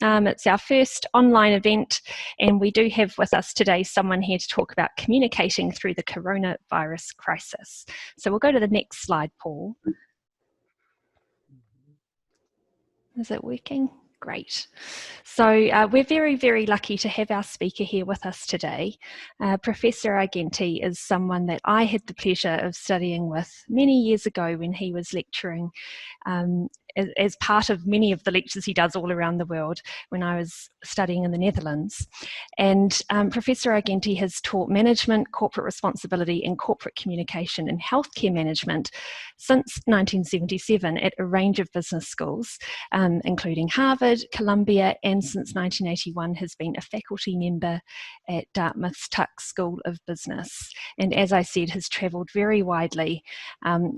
It's our first online event, and we do have with us today someone here to talk about communicating through the coronavirus crisis. So we'll go to the next slide, Paul. Is it working? Great. So we're very, very lucky to have our speaker here with us today. Professor Argenti is someone that I had the pleasure of studying with many years ago when he was lecturing as part of many of the lectures he does all around the world when I was studying in the Netherlands. And Professor Argenti has taught management, corporate responsibility and corporate communication and healthcare management since 1977 at a range of business schools, including Harvard, Columbia, and since 1981 has been a faculty member at Dartmouth's Tuck School of Business. And as I said, has travelled very widely.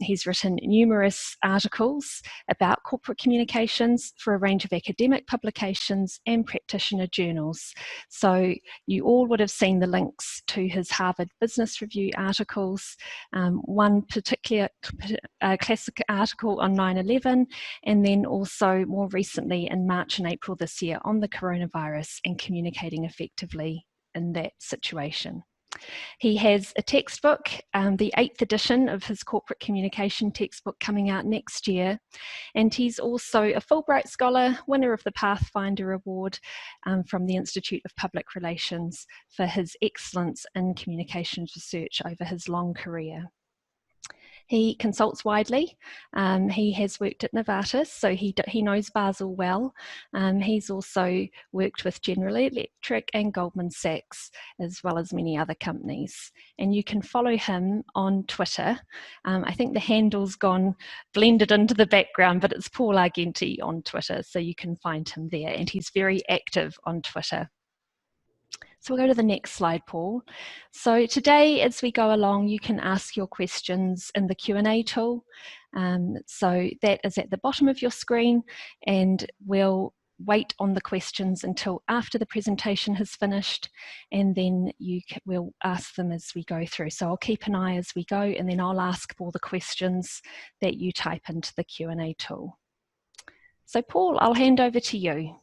He's written numerous articles about corporate communications for a range of academic publications and practitioner journals. So you all would have seen the links to his Harvard Business Review articles, one particular classic article on 9/11, and then also more recently in March and April this year on the coronavirus and communicating effectively in that situation. He has a textbook, the 8th edition of his corporate communication textbook coming out next year. And he's also a Fulbright Scholar, winner of the Pathfinder Award from the Institute of Public Relations for his excellence in communications research over his long career. He consults widely. He has worked at Novartis, so he knows Basel well. He's also worked with General Electric and Goldman Sachs, as well as many other companies. And you can follow him on Twitter. I think the handle's gone blended into the background, but it's Paul Argenti on Twitter, so you can find him there. And he's very active on Twitter. So we'll go to the next slide, Paul. So today, as we go along, you can ask your questions in the Q&A tool. So that is at the bottom of your screen, and we'll wait on the questions until after the presentation has finished, and then we'll ask them as we go through. So I'll keep an eye as we go, and then I'll ask all the questions that you type into the Q&A tool. So Paul, I'll hand over to you.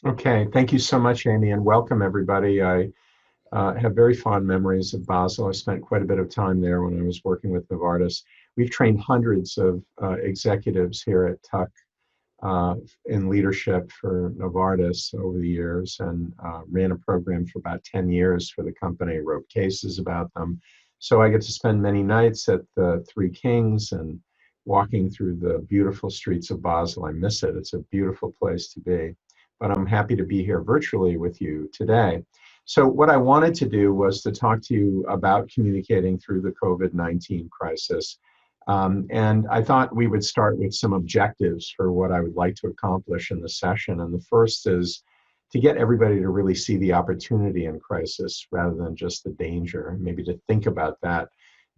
Okay, thank you so much, Amy, and welcome everybody. I have very fond memories of Basel. I spent quite a bit of time there when I was working with Novartis. We've trained hundreds of executives here at Tuck in leadership for Novartis over the years, and ran a program for about 10 years for the company, wrote cases about them. So I get to spend many nights at the Three Kings and walking through the beautiful streets of Basel. I miss it. It's a beautiful place to be. But I'm happy to be here virtually with you today. So what I wanted to do was to talk to you about communicating through the COVID-19 crisis. And I thought we would start with some objectives for what I would like to accomplish in the session. And the first is to get everybody to really see the opportunity in crisis rather than just the danger, maybe to think about that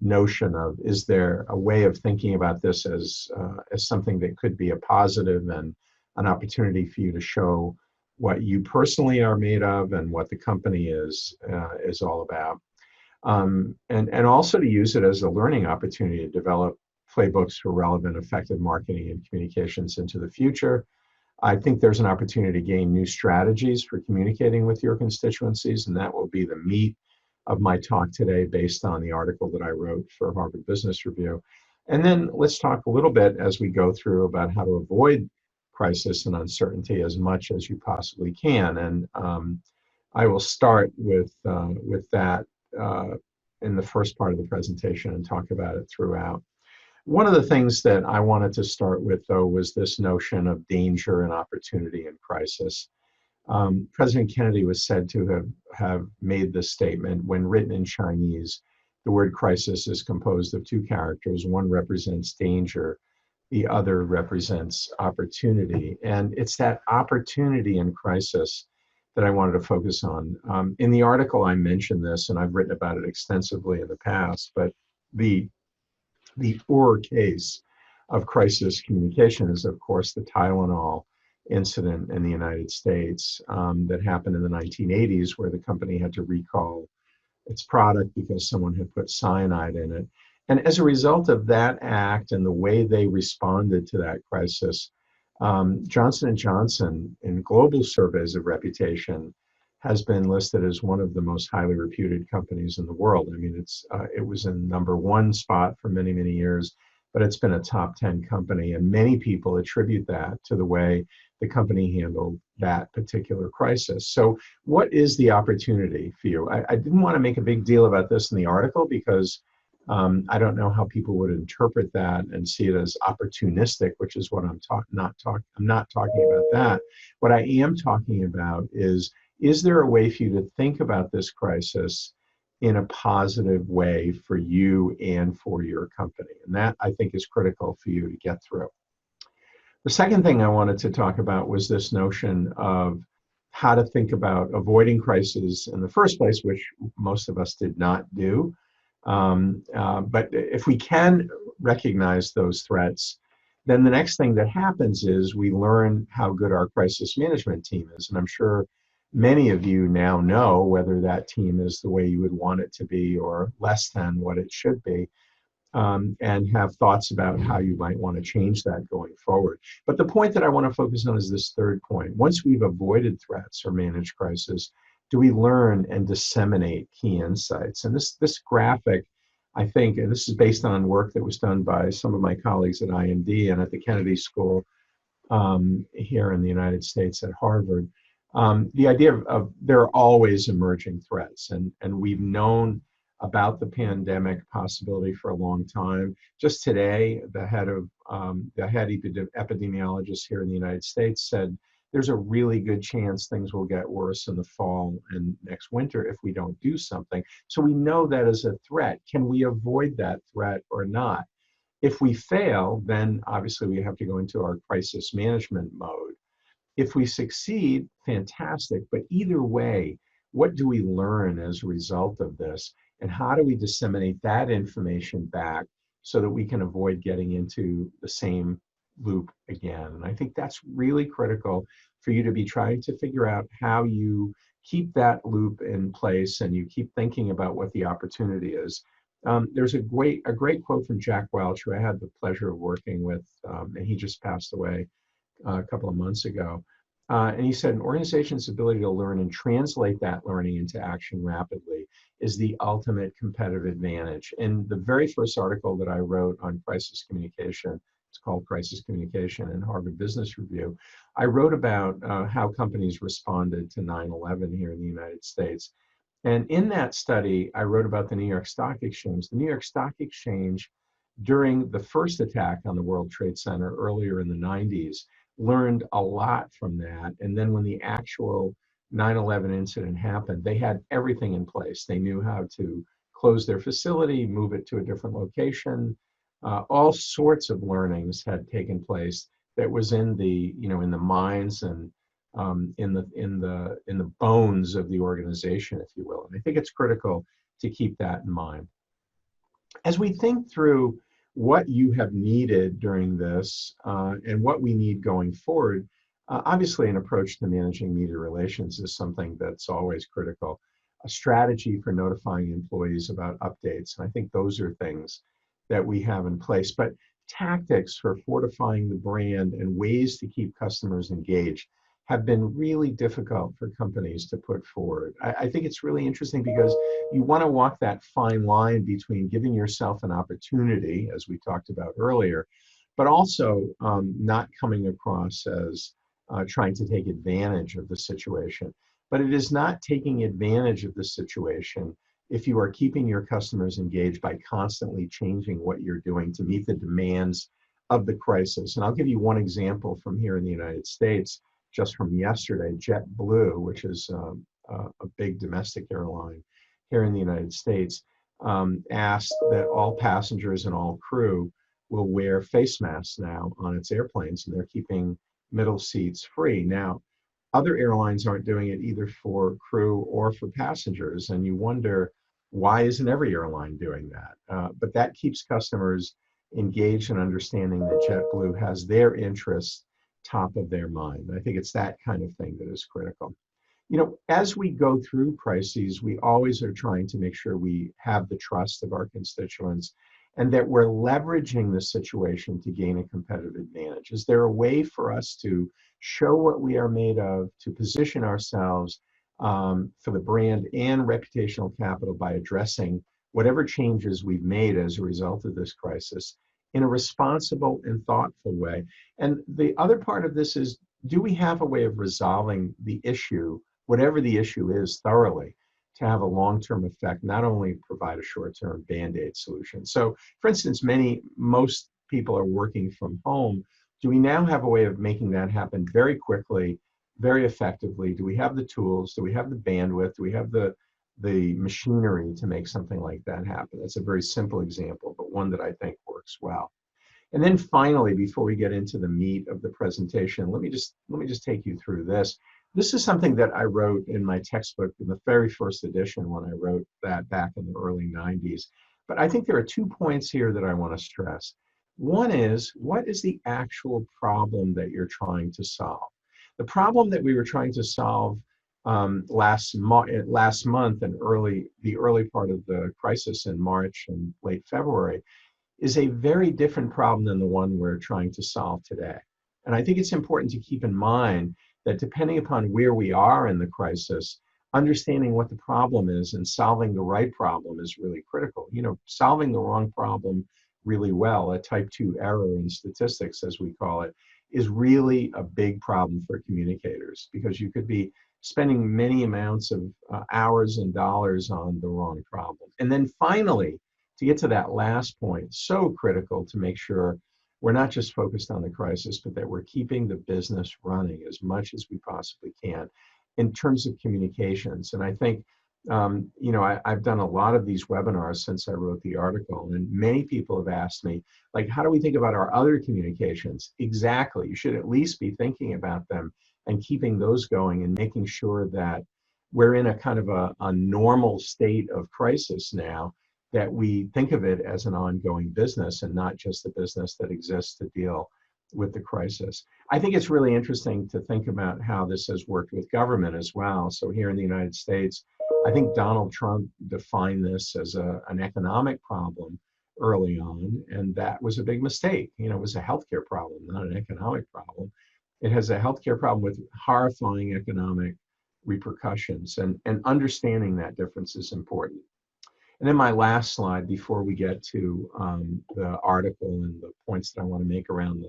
notion of, is there a way of thinking about this as something that could be a positive and an opportunity for you to show what you personally are made of and what the company is all about. And also to use it as a learning opportunity to develop playbooks for relevant, effective marketing and communications into the future. I think there's an opportunity to gain new strategies for communicating with your constituencies, and that will be the meat of my talk today based on the article that I wrote for Harvard Business Review. And then let's talk a little bit as we go through about how to avoid crisis and uncertainty as much as you possibly can. And I will start with that in the first part of the presentation and talk about it throughout. One of the things that I wanted to start with, though, was this notion of danger and opportunity in crisis. President Kennedy was said to have made this statement: when written in Chinese, the word crisis is composed of two characters. One represents danger, the other represents opportunity. And it's that opportunity in crisis that I wanted to focus on. In the article, I mentioned this, and I've written about it extensively in the past, but the case of crisis communication is, of course, the Tylenol incident in the United States that happened in the 1980s, where the company had to recall its product because someone had put cyanide in it. And as a result of that act and the way they responded to that crisis, Johnson & Johnson, in global surveys of reputation, has been listed as one of the most highly reputed companies in the world. I mean, it was in #1 spot for many, many years, but it's been a top 10 company, and many people attribute that to the way the company handled that particular crisis. So what is the opportunity for you? I didn't want to make a big deal about this in the article because I don't know how people would interpret that and see it as opportunistic, which is what I'm not talking about that. What I am talking about is there a way for you to think about this crisis in a positive way for you and for your company? And that, I think, is critical for you to get through. The second thing I wanted to talk about was this notion of how to think about avoiding crises in the first place, which most of us did not do. But if we can recognize those threats, then the next thing that happens is we learn how good our crisis management team is. And I'm sure many of you now know whether that team is the way you would want it to be or less than what it should be, and have thoughts about how you might want to change that going forward. But the point that I want to focus on is this third point. Once we've avoided threats or managed crisis, do we learn and disseminate key insights? And this graphic, I think, and this is based on work that was done by some of my colleagues at IMD and at the Kennedy School here in the United States at Harvard. The idea of there are always emerging threats, and we've known about the pandemic possibility for a long time. Just today, the head epidemiologist here in the United States said there's a really good chance things will get worse in the fall and next winter if we don't do something. So we know that as a threat. Can we avoid that threat or not? If we fail, then obviously we have to go into our crisis management mode. If we succeed, fantastic. But either way, what do we learn as a result of this? And how do we disseminate that information back so that we can avoid getting into the same loop again? And I think that's really critical for you to be trying to figure out how you keep that loop in place and you keep thinking about what the opportunity is. There's a great quote from Jack Welch, who I had the pleasure of working with, and he just passed away a couple of months ago. And he said, an organization's ability to learn and translate that learning into action rapidly is the ultimate competitive advantage. In the very first article that I wrote on crisis communication, it's called Crisis Communication in Harvard Business Review, I wrote about how companies responded to 9/11 here in the United States. And in that study, I wrote about the New York Stock Exchange. The New York Stock Exchange, during the first attack on the World Trade Center earlier in the 90s, learned a lot from that. And then when the actual 9/11 incident happened, they had everything in place. They knew how to close their facility, move it to a different location. All sorts of learnings had taken place that was in the minds and in the bones of the organization, if you will. And I think it's critical to keep that in mind. As we think through what you have needed during this and what we need going forward, obviously an approach to managing media relations is something that's always critical. A strategy for notifying employees about updates, and I think those are things that we have in place. But tactics for fortifying the brand and ways to keep customers engaged have been really difficult for companies to put forward. I think it's really interesting because you want to walk that fine line between giving yourself an opportunity, as we talked about earlier, but also not coming across as trying to take advantage of the situation. But it is not taking advantage of the situation if you are keeping your customers engaged by constantly changing what you're doing to meet the demands of the crisis. And I'll give you one example from here in the United States. Just from yesterday, JetBlue, which is a big domestic airline here in the United States, asked that all passengers and all crew will wear face masks now on its airplanes, and they're keeping middle seats free. Now, other airlines aren't doing it either for crew or for passengers, and you wonder, why isn't every airline doing that? But that keeps customers engaged and understanding that JetBlue has their interests top of their mind. I think it's that kind of thing that is critical. As we go through crises, we always are trying to make sure we have the trust of our constituents and that we're leveraging the situation to gain a competitive advantage? Is there a way for us to show what we are made of, to position ourselves for the brand and reputational capital by addressing whatever changes we've made as a result of this crisis in a responsible and thoughtful way? And the other part of this is, do we have a way of resolving the issue, whatever the issue is, thoroughly, to have a long-term effect, not only provide a short-term Band-Aid solution? So, for instance, most people are working from home. Do we now have a way of making that happen very quickly, very effectively? Do we have the tools? Do we have the bandwidth? Do we have the machinery to make something like that happen? That's a very simple example, but one that I think works well. And then finally, before we get into the meat of the presentation, let me just take you through this. This is something that I wrote in my textbook in the very first edition when I wrote that back in the early 90s. But I think there are 2 points here that I want to stress. One is, what is the actual problem that you're trying to solve? The problem that we were trying to solve last month and the early part of the crisis in March and late February is a very different problem than the one we're trying to solve today. And I think it's important to keep in mind that depending upon where we are in the crisis, understanding what the problem is and solving the right problem is really critical. You know, solving the wrong problem really well, a type 2 error in statistics, as we call it, is really a big problem for communicators, because you could be spending many amounts of hours and dollars on the wrong problem. And then finally, to get to that last point, so critical to make sure we're not just focused on the crisis, but that we're keeping the business running as much as we possibly can in terms of communications. And I think, I've done a lot of these webinars since I wrote the article, and many people have asked me, like, how do we think about our other communications? Exactly. You should at least be thinking about them and keeping those going and making sure that we're in a kind of a normal state of crisis now, that we think of it as an ongoing business and not just a business that exists to deal with the crisis. I think it's really interesting to think about how this has worked with government as well. So here in the United States, I think Donald Trump defined this as an economic problem early on, and that was a big mistake. You know, it was a healthcare problem, not an economic problem. It has a healthcare problem with horrifying economic repercussions, and understanding that difference is important. And then my last slide before we get to the article and the points that I want to make around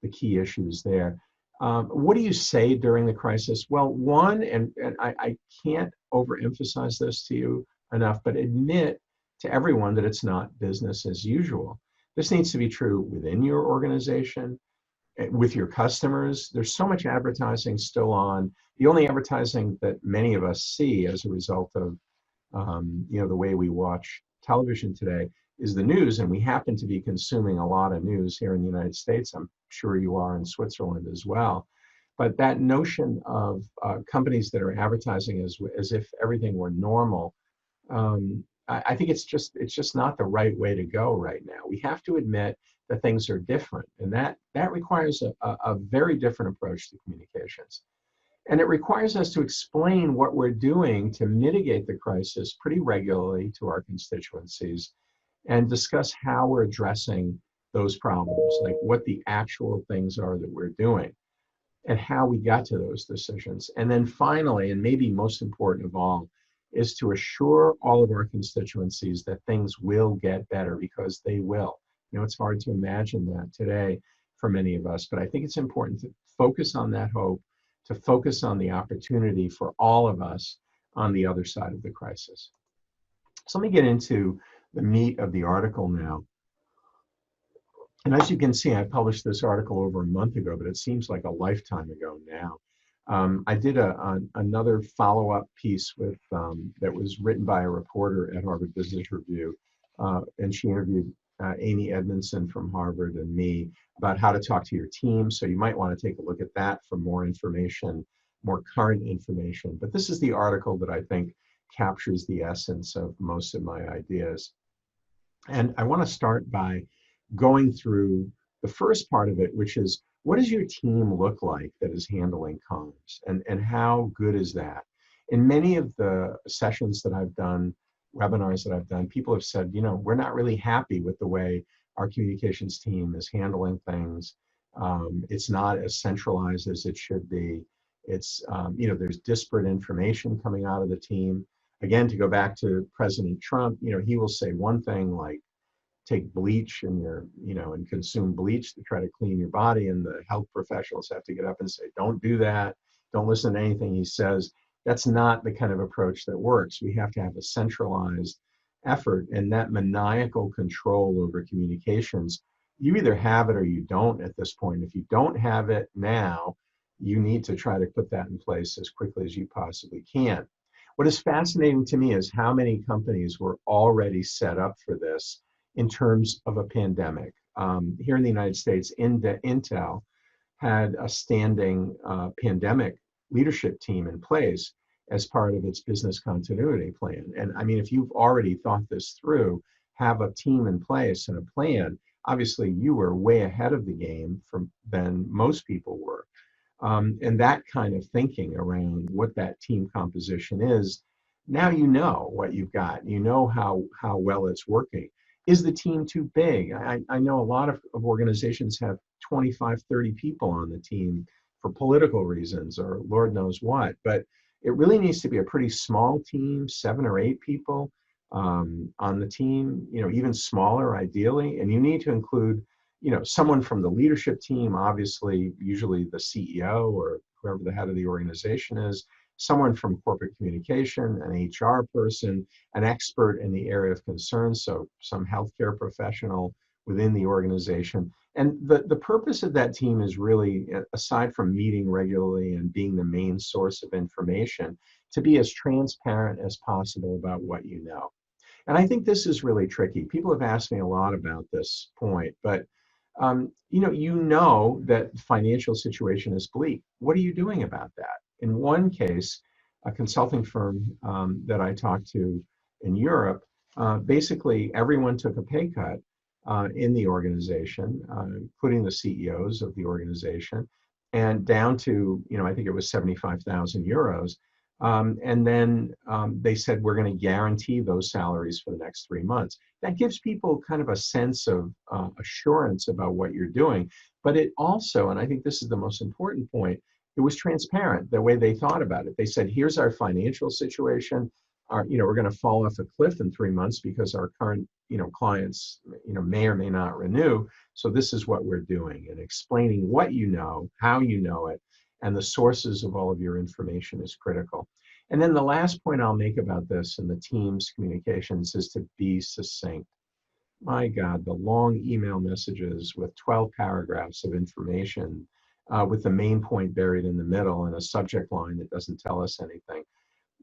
the key issues there. What do you say during the crisis? Well, one, and I can't overemphasize this to you enough, but admit to everyone that it's not business as usual. This needs to be true within your organization, with your customers. There's so much advertising still on. The only advertising that many of us see as a result of the way we watch television today is the news, and we happen to be consuming a lot of news here in the United States. I'm sure you are in Switzerland as well. But that notion of companies that are advertising as if everything were normal, I think it's just not the right way to go right now. We have to admit that things are different, and that requires a very different approach to communications. And it requires us to explain what we're doing to mitigate the crisis pretty regularly to our constituencies, and discuss how we're addressing those problems, like what the actual things are that we're doing and how we got to those decisions. And then finally, and maybe most important of all, is to assure all of our constituencies that things will get better, because they will. You know, it's hard to imagine that today for many of us, but I think it's important to focus on that hope, to focus on the opportunity for all of us on the other side of the crisis. So let me get into the meat of the article now. And as you can see, I published this article over a month ago, but it seems like a lifetime ago now. I did another follow-up piece with that was written by a reporter at Harvard Business Review, and she interviewed Amy Edmondson from Harvard and me about how to talk to your team. So you might want to take a look at that for more information, more current information. But this is the article that I think captures the essence of most of my ideas. And I want to start by going through the first part of it, which is, what does your team look like that is handling comms, and how good is that? In many of the sessions that I've done webinars that I've done, people have said, we're not really happy with the way our communications team is handling things. It's not as centralized as it should be. It's, there's disparate information coming out of the team. Again, to go back to President Trump, he will say one thing like, take bleach and consume bleach to try to clean your body. And the health professionals have to get up and say, don't do that. Don't listen to anything he says. That's not the kind of approach that works. We have to have a centralized effort, and that maniacal control over communications, you either have it or you don't at this point. If you don't have it now, you need to try to put that in place as quickly as you possibly can. What is fascinating to me is how many companies were already set up for this in terms of a pandemic. Here in the United States, Intel had a standing pandemic leadership team in place as part of its business continuity plan. And I mean, if you've already thought this through, have a team in place and a plan, obviously you were way ahead of the game than most people were. And that kind of thinking around what that team composition is, now you know what you've got. You know how well it's working. Is the team too big? I know a lot of organizations have 25, 30 people on the team for political reasons or Lord knows what, but it really needs to be a pretty small team, 7 or 8 people on the team, even smaller ideally. And you need to include, someone from the leadership team, obviously, usually the CEO or whoever the head of the organization is, someone from corporate communication, an HR person, an expert in the area of concern, so some healthcare professional within the organization. And the purpose of that team is really, aside from meeting regularly and being the main source of information, to be as transparent as possible about what you know. And I think this is really tricky. People have asked me a lot about this point, but you know that the financial situation is bleak. What are you doing about that? In one case, a consulting firm that I talked to in Europe, basically everyone took a pay cut in the organization, including the CEOs of the organization, and down to, I think it was 75,000 euros. And then they said, we're going to guarantee those salaries for the next 3 months. That gives people kind of a sense of assurance about what you're doing. But it also, and I think this is the most important point, it was transparent the way they thought about it. They said, here's our financial situation. We're going to fall off a cliff in 3 months because our current, clients, may or may not renew. So this is what we're doing, and explaining what you know, how you know it, and the sources of all of your information is critical. And then the last point I'll make about this and the team's communications is to be succinct. My God, the long email messages with 12 paragraphs of information with the main point buried in the middle and a subject line that doesn't tell us anything.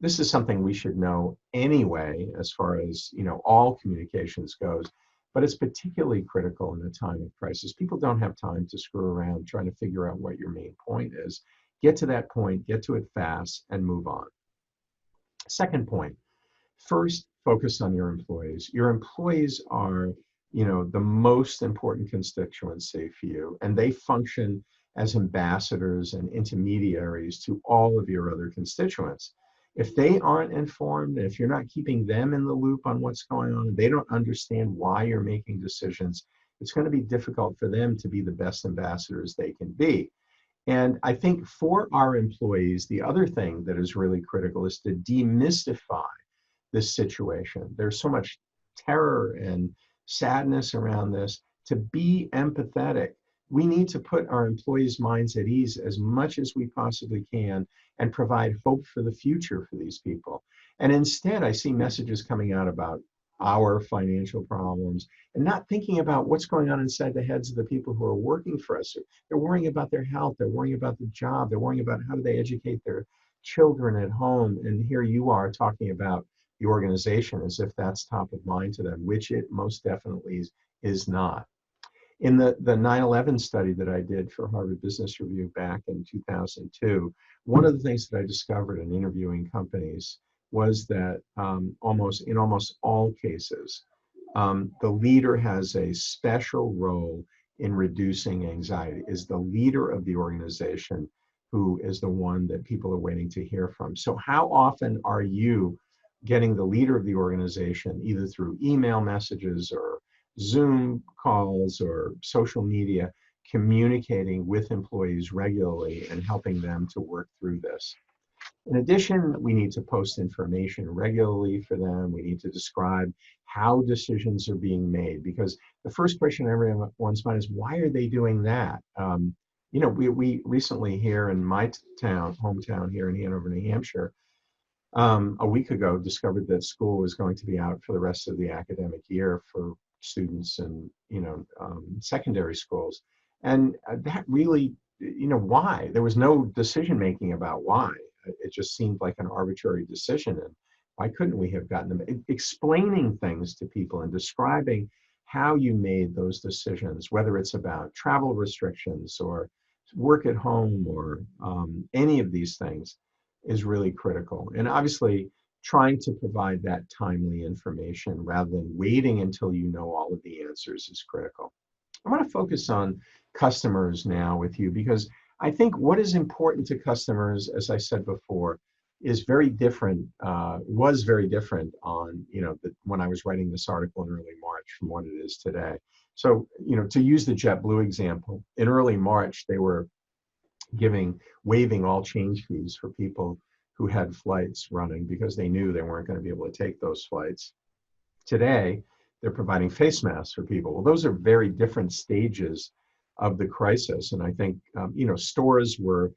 This is something we should know anyway, as far as all communications goes, but it's particularly critical in a time of crisis. People don't have time to screw around trying to figure out what your main point is. Get to that point, get to it fast, and move on. Second point, first, focus on your employees. Your employees are, the most important constituency for you, and they function as ambassadors and intermediaries to all of your other constituents. If they aren't informed, and if you're not keeping them in the loop on what's going on, and they don't understand why you're making decisions, it's going to be difficult for them to be the best ambassadors they can be. And I think for our employees, the other thing that is really critical is to demystify this situation. There's so much terror and sadness around this. To be empathetic, we need to put our employees' minds at ease as much as we possibly can and provide hope for the future for these people. And instead, I see messages coming out about our financial problems and not thinking about what's going on inside the heads of the people who are working for us. They're worrying about their health, they're worrying about the job, they're worrying about how do they educate their children at home. And here you are talking about the organization as if that's top of mind to them, which it most definitely is not. In the 9/11 study that I did for Harvard Business Review back in 2002, one of the things that I discovered in interviewing companies was that in almost all cases, the leader has a special role in reducing anxiety, is the leader of the organization who is the one that people are waiting to hear from. So how often are you getting the leader of the organization, either through email messages or Zoom calls or social media, communicating with employees regularly and helping them to work through this. In addition, we need to post information regularly for them. We need to describe how decisions are being made, because the first question in everyone's mind is, why are they doing that? You know, we recently here in my hometown here in Hanover, New Hampshire, a week ago discovered that school was going to be out for the rest of the academic year for students in, you know, secondary schools. And that really, you know, why? There was no decision making about why. It just seemed like an arbitrary decision. And why couldn't we have gotten them? Explaining things to people and describing how you made those decisions, whether it's about travel restrictions or work at home or any of these things, is really critical. And obviously, trying to provide that timely information rather than waiting until you know all of the answers is critical. I want to focus on customers now with you, because I think what is important to customers, as I said before, is very different, was very different on, you know, when I was writing this article in early March from what it is today. So, you know, to use the JetBlue example, in early March, they were waiving all change fees for people who had flights running because they knew they weren't going to be able to take those flights. Today, they're providing face masks for people. Well, those are very different stages of the crisis. And I think, you know, stores were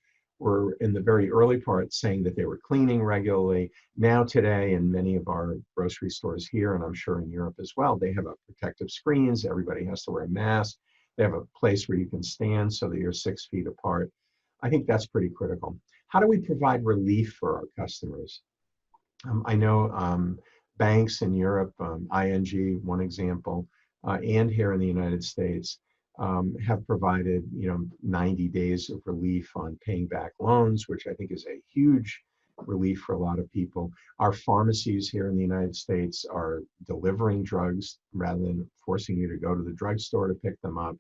in the very early part saying that they were cleaning regularly. Now today, in many of our grocery stores here, and I'm sure in Europe as well, they have protective screens. Everybody has to wear a mask. They have a place where you can stand so that you're 6 feet apart. I think that's pretty critical. How do we provide relief for our customers? I know banks in Europe, ING, one example, and here in the United States, have provided, you know, 90 days of relief on paying back loans, which I think is a huge relief for a lot of people. Our pharmacies here in the United States are delivering drugs rather than forcing you to go to the drugstore to pick them up.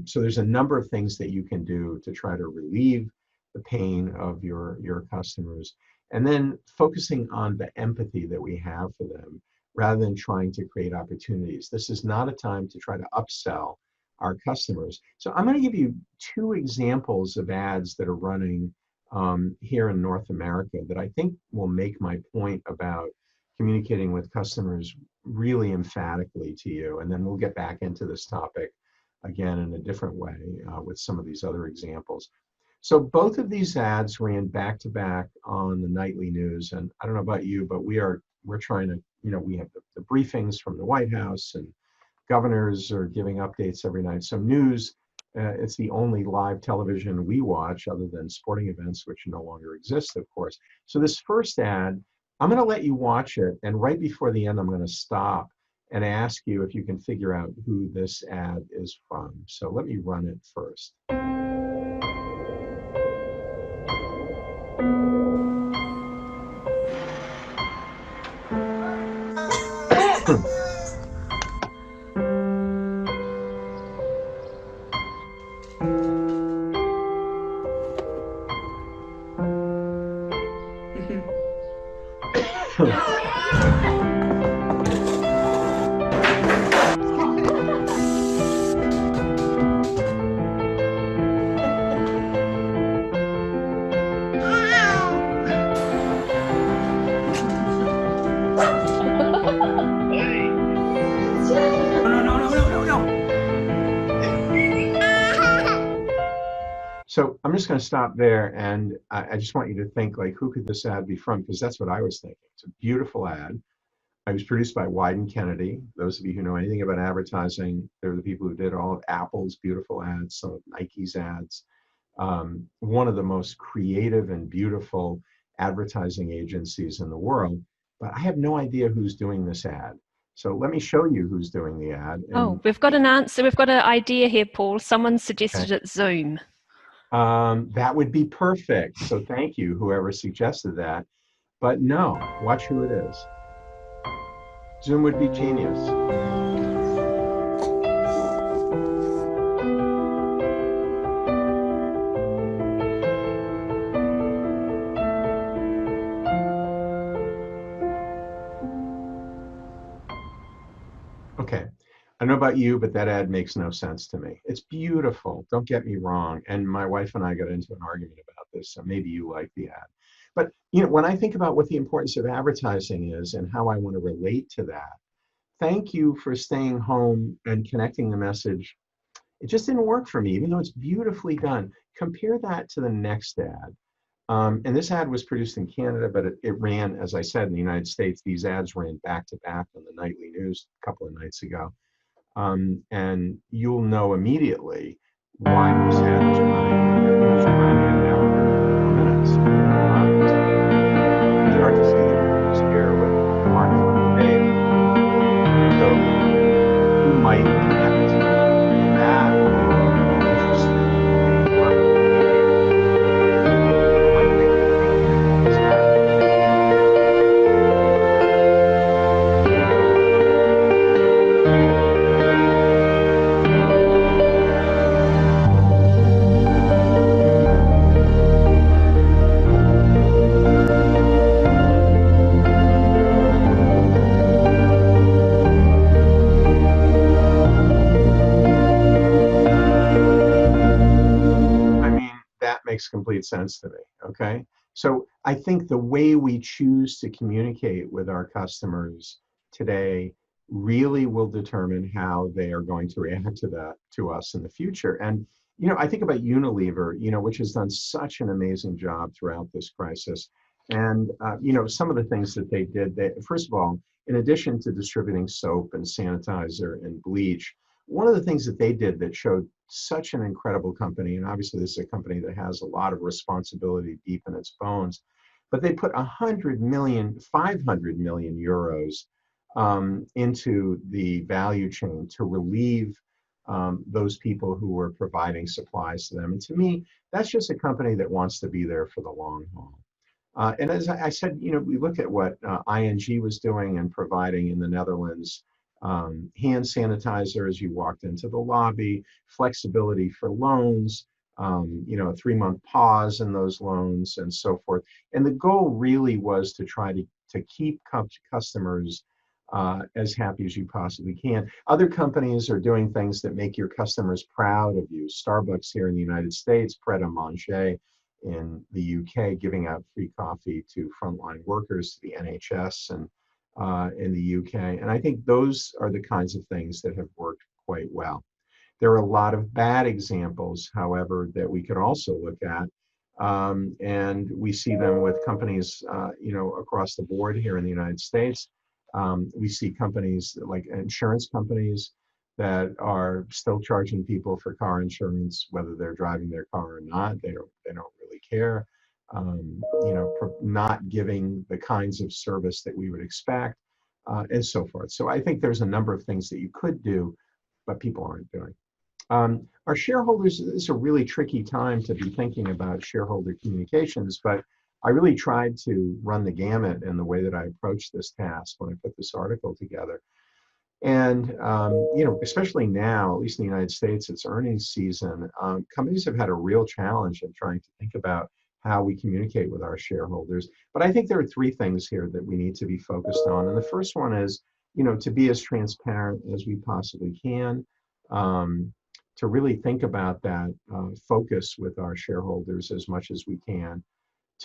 So there's a number of things that you can do to try to relieve the pain of your customers, and then focusing on the empathy that we have for them rather than trying to create opportunities. This is not a time to try to upsell our customers. So I'm going to give you 2 examples of ads that are running here in North America that I think will make my point about communicating with customers really emphatically to you. And then we'll get back into this topic again in a different way with some of these other examples. So both of these ads ran back to back on the nightly news. And I don't know about you, but we're trying to, you know, we have the briefings from the White House, and governors are giving updates every night. So news, it's the only live television we watch other than sporting events, which no longer exist, of course. So this first ad, I'm going to let you watch it. And right before the end, I'm going to stop and ask you if you can figure out who this ad is from. So let me run it first. So I'm just going to stop there, and I just want you to think, like, who could this ad be from? Because that's what I was thinking. It's a beautiful ad. It was produced by Wyden Kennedy. Those of you who know anything about advertising, they're the people who did all of Apple's beautiful ads, some of Nike's ads. One of the most creative and beautiful advertising agencies in the world. But I have no idea who's doing this ad. So let me show you who's doing the ad. Oh, we've got an answer. We've got an idea here, Paul. Someone suggested it's Zoom. That would be perfect. So thank you, whoever suggested that. But no, watch who it is. Zoom would be genius. I don't know about you, but that ad makes no sense to me. It's beautiful, don't get me wrong. And my wife and I got into an argument about this, so maybe you like the ad. But when I think about what the importance of advertising is and how I want to relate to that, thank you for staying home and connecting the message. It just didn't work for me, even though it's beautifully done. Compare that to the next ad. And this ad was produced in Canada, but it ran, as I said, in the United States. These ads ran back to back on the nightly news a couple of nights ago. And you'll know immediately why this ad was running. It was running an hour and 4 minutes. Start to see the difference here with Mark from Dave. So you might connect to that. Interesting. Might think this ad. I mean, that makes complete sense to me. Okay. So I think the way we choose to communicate with our customers today really will determine how they are going to react to us in the future. And, I think about Unilever, which has done such an amazing job throughout this crisis. And, some of the things that they did, first of all, in addition to distributing soap and sanitizer and bleach, one of the things that they did that showed such an incredible company, and obviously this is a company that has a lot of responsibility deep in its bones, but they put 100 million, 500 million euros into the value chain to relieve those people who were providing supplies to them. And to me, that's just a company that wants to be there for the long haul. And as I said, we look at what ING was doing and providing in the Netherlands, hand sanitizer as you walked into the lobby, flexibility for loans, a 3-month pause in those loans and so forth. And the goal really was to try to keep customers as happy as you possibly can. Other companies are doing things that make your customers proud of you. Starbucks here in the United States, Pret a Manger in the UK, giving out free coffee to frontline workers, to the NHS, and in the UK. And I think those are the kinds of things that have worked quite well. There are a lot of bad examples, however, that we could also look at. And we see them with companies, across the board here in the United States. We see companies like insurance companies that are still charging people for car insurance, whether they're driving their car or not. They don't really care. Not giving the kinds of service that we would expect, and so forth. So I think there's a number of things that you could do, but people aren't doing. Our shareholders, this is a really tricky time to be thinking about shareholder communications, but I really tried to run the gamut in the way that I approached this task when I put this article together. And, especially now, at least in the United States, it's earnings season. Companies have had a real challenge in trying to think about how we communicate with our shareholders. But I think there are 3 things here that we need to be focused on. And the first one is, to be as transparent as we possibly can, to really think about that focus with our shareholders as much as we can.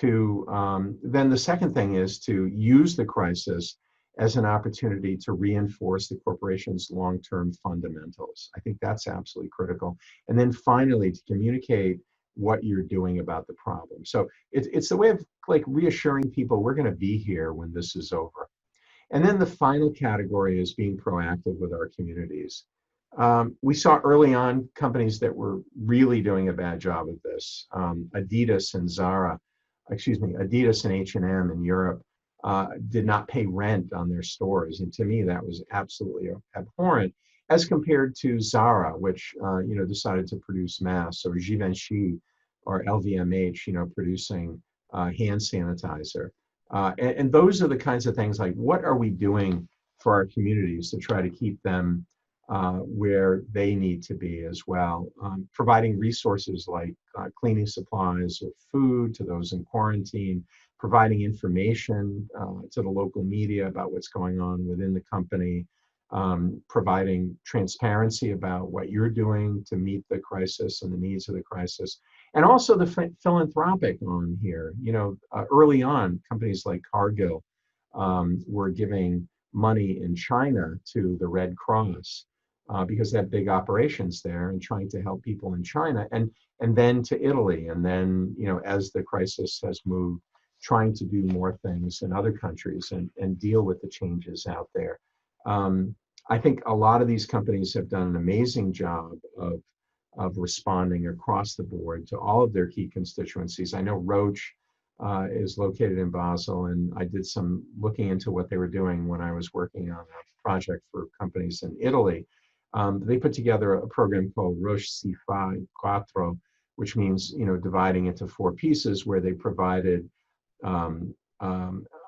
Then the second thing is to use the crisis as an opportunity to reinforce the corporation's long-term fundamentals. I think that's absolutely critical. And then finally, to communicate what you're doing about the problem. So it's the way of like reassuring people we're going to be here when this is over. And then the final category is being proactive with our communities. We saw early on companies that were really doing a bad job of this. Adidas and H&M in Europe did not pay rent on their stores. And to me, that was absolutely abhorrent as compared to Zara, which, decided to produce masks, or Givenchy or LVMH, producing hand sanitizer. And those are the kinds of things like, what are we doing for our communities to try to keep them where they need to be as well? Providing resources like cleaning supplies or food to those in quarantine, providing information to the local media about what's going on within the company, providing transparency about what you're doing to meet the crisis and the needs of the crisis. And also the philanthropic arm here. Early on, companies like Cargill were giving money in China to the Red Cross because they have big operations there and trying to help people in China, and then to Italy, and then as the crisis has moved, trying to do more things in other countries and deal with the changes out there. I think a lot of these companies have done an amazing job of responding across the board to all of their key constituencies. I know Roche is located in Basel, and I did some looking into what they were doing when I was working on a project for companies in Italy. They put together a program called Roche si fa quattro, which means dividing into 4 pieces, where they provided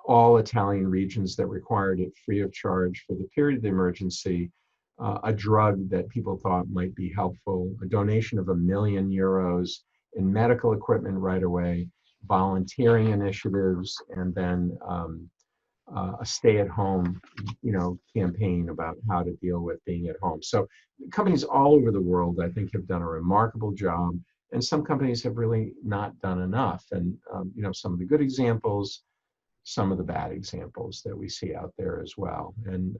all Italian regions that required it free of charge for the period of the emergency, a drug that people thought might be helpful, a donation of €1 million in medical equipment right away, volunteering initiatives, and then a stay-at-home, campaign about how to deal with being at home. So companies all over the world, I think, have done a remarkable job, and some companies have really not done enough. And some of the good examples, some of the bad examples that we see out there as well. And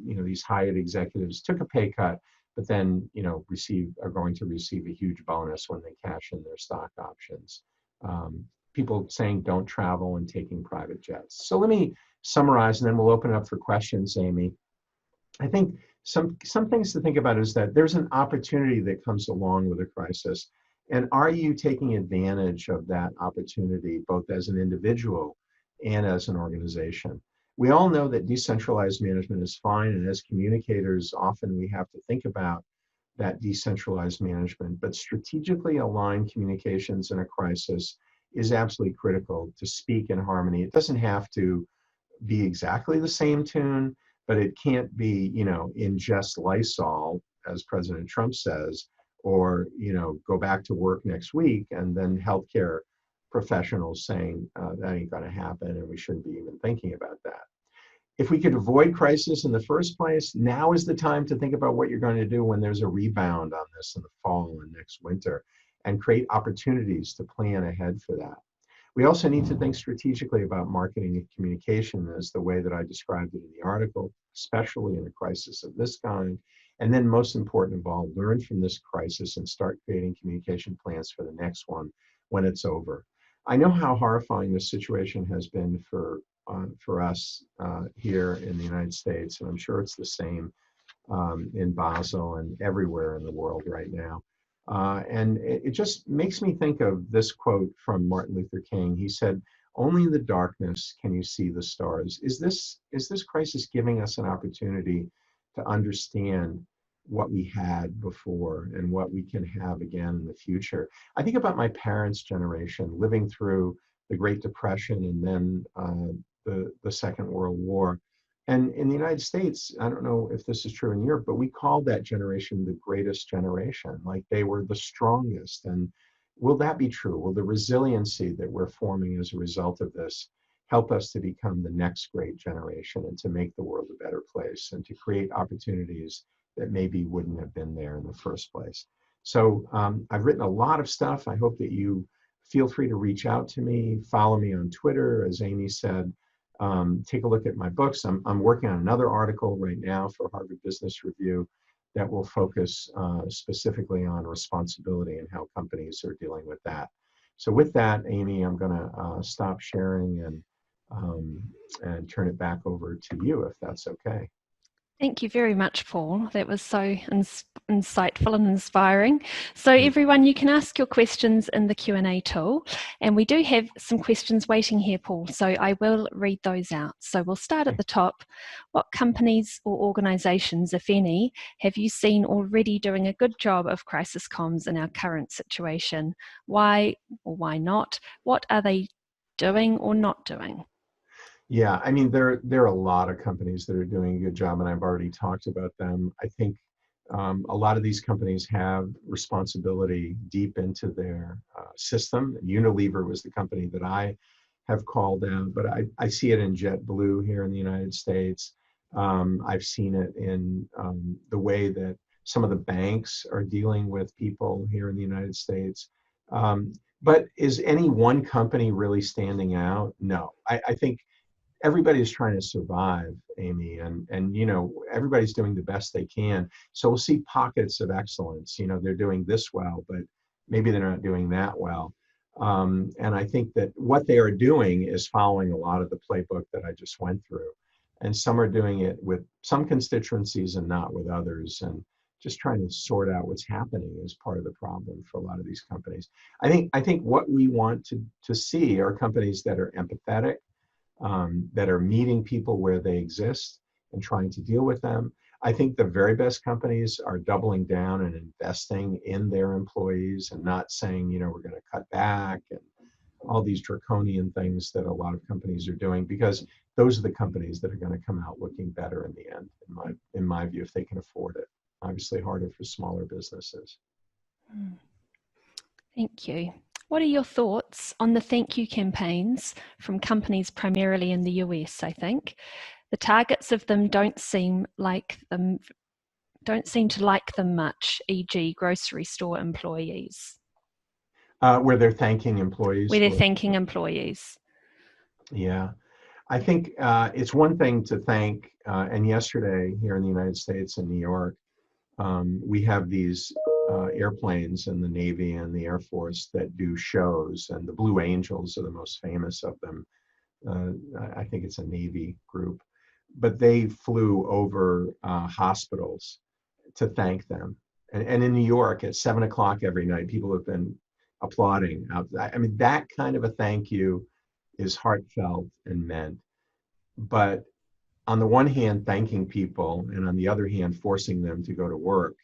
these Hyatt executives took a pay cut, but then are going to receive a huge bonus when they cash in their stock options. People saying don't travel and taking private jets. So let me summarize, and then we'll open it up for questions, Amy. I think some things to think about is that there's an opportunity that comes along with a crisis. And are you taking advantage of that opportunity, both as an individual and as an organization? We all know that decentralized management is fine, and as communicators, often we have to think about that decentralized management, but strategically aligned communications in a crisis is absolutely critical to speak in harmony. It doesn't have to be exactly the same tune, but it can't be, ingest Lysol, as President Trump says, or, go back to work next week, and then healthcare professionals saying that ain't going to happen and we shouldn't be even thinking about that. If we could avoid crisis in the first place, now is the time to think about what you're going to do when there's a rebound on this in the fall and next winter, and create opportunities to plan ahead for that. We also need to think strategically about marketing and communication as the way that I described it in the article, especially in a crisis of this kind. And then most important of all, learn from this crisis and start creating communication plans for the next one when it's over. I know how horrifying this situation has been for us here in the United States, and I'm sure it's the same in Basel and everywhere in the world right now. And it just makes me think of this quote from Martin Luther King. He said, "Only in the darkness can you see the stars." Is this crisis giving us an opportunity to understand what we had before and what we can have again in the future? I think about my parents' generation living through the Great Depression and then the Second World War. And in the United States, I don't know if this is true in Europe, but we called that generation the greatest generation, like they were the strongest. And will that be true? Will the resiliency that we're forming as a result of this help us to become the next great generation and to make the world a better place and to create opportunities that maybe wouldn't have been there in the first place? So I've written a lot of stuff. I hope that you feel free to reach out to me, follow me on Twitter, as Amy said. Take a look at my books. I'm working on another article right now for Harvard Business Review that will focus specifically on responsibility and how companies are dealing with that. So with that, Amy, I'm going to stop sharing and turn it back over to you, if that's okay. Thank you very much, Paul. That was so insightful and inspiring. So everyone, you can ask your questions in the Q&A tool, and we do have some questions waiting here, Paul, so I will read those out. So we'll start at the top. What companies or organisations, if any, have you seen already doing a good job of crisis comms in our current situation? Why or why not? What are they doing or not doing? Yeah, I mean, there are a lot of companies that are doing a good job, and I've already talked about them. I think a lot of these companies have responsibility deep into their system. Unilever was the company that I have called out, but I see it in JetBlue here in the United States. I've seen it in the way that some of the banks are dealing with people here in the United States. But is any one company really standing out? No. I think everybody's trying to survive, Amy, and everybody's doing the best they can. So we'll see pockets of excellence. They're doing this well, but maybe they're not doing that well. And I think that what they are doing is following a lot of the playbook that I just went through. And some are doing it with some constituencies and not with others. And just trying to sort out what's happening is part of the problem for a lot of these companies. I think what we want to see are companies that are empathetic, that are meeting people where they exist and trying to deal with them. I think the very best companies are doubling down and investing in their employees and not saying, we're going to cut back and all these draconian things that a lot of companies are doing, because those are the companies that are going to come out looking better in the end, in my view, if they can afford it. Obviously harder for smaller businesses. Thank you. What are your thoughts on the thank you campaigns from companies primarily in the US, I think? The targets of them don't seem to like them much, e.g. grocery store employees. Where they're thanking employees. Where they're thanking employees. Yeah. I think it's one thing to thank, and yesterday here in the United States in New York, we have these airplanes in the Navy and the Air Force that do shows, and the Blue Angels are the most famous of them. I think it's a Navy group, but they flew over hospitals to thank them. And in New York at 7 o'clock every night, people have been applauding. I mean, that kind of a thank you is heartfelt and meant. But on the one hand, thanking people, and on the other hand, forcing them to go to work.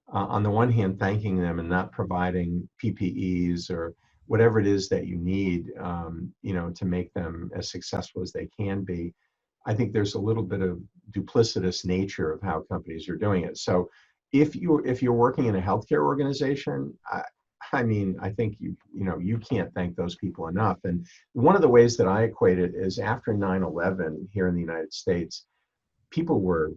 On the one hand, thanking them and not providing PPEs or whatever it is that you need, to make them as successful as they can be. I think there's a little bit of duplicitous nature of how companies are doing it. So if you're working in a healthcare organization, I think you can't thank those people enough. And one of the ways that I equate it is after 9/11 here in the United States, people were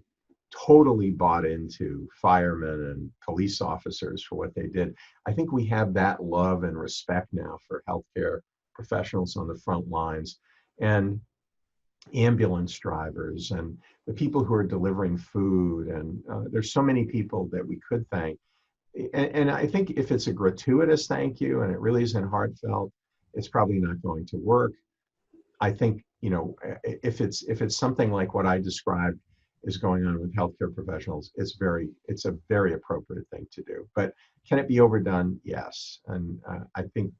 totally bought into firemen and police officers for what they did. I think we have that love and respect now for healthcare professionals on the front lines and ambulance drivers and the people who are delivering food. And there's so many people that we could thank. And I think if it's a gratuitous thank you and it really isn't heartfelt, it's probably not going to work. I think, if it's something like what I described is going on with healthcare professionals, it's a very appropriate thing to do. But can it be overdone? Yes. And I think,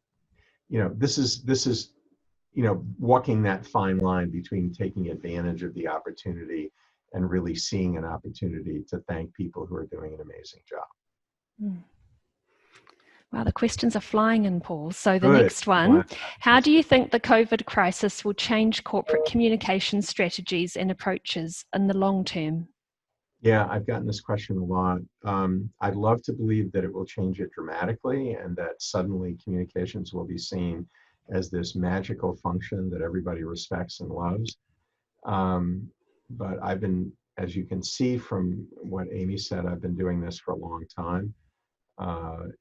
this is walking that fine line between taking advantage of the opportunity and really seeing an opportunity to thank people who are doing an amazing job. Wow, the questions are flying in, Paul. So the Good. next one, how do you think the COVID crisis will change corporate communication strategies and approaches in the long term? Yeah, I've gotten this question a lot. I'd love to believe that it will change it dramatically and that suddenly communications will be seen as this magical function that everybody respects and loves. But I've been, as you can see from what Amy said, I've been doing this for a long time.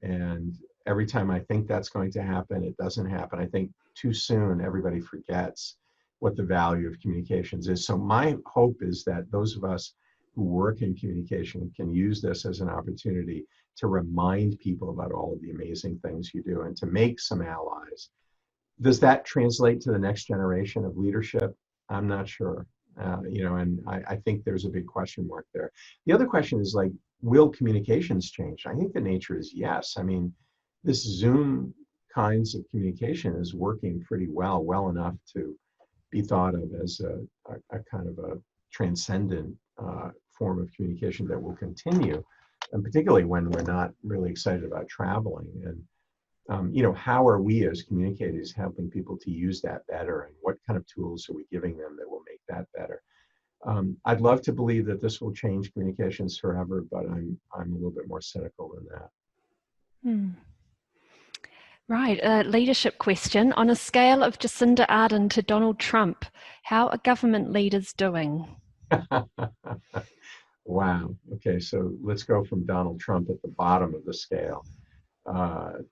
And every time I think that's going to happen, it doesn't happen. I think too soon everybody forgets what the value of communications is. So my hope is that those of us who work in communication can use this as an opportunity to remind people about all of the amazing things you do and to make some allies. Does that translate to the next generation of leadership? I'm not sure. And I think there's a big question mark there. The other question is will communications change? I think the nature is yes. I mean, this Zoom kinds of communication is working pretty well enough to be thought of as a kind of a transcendent form of communication that will continue, and particularly when we're not really excited about traveling. And how are we as communicators helping people to use that better, and what kind of tools are we giving them that will make that better? I'd love to believe that this will change communications forever, but I'm a little bit more cynical than that. Right, a leadership question. On a scale of Jacinda Ardern to Donald Trump, how are government leaders doing? Wow. Okay, so let's go from Donald Trump at the bottom of the scale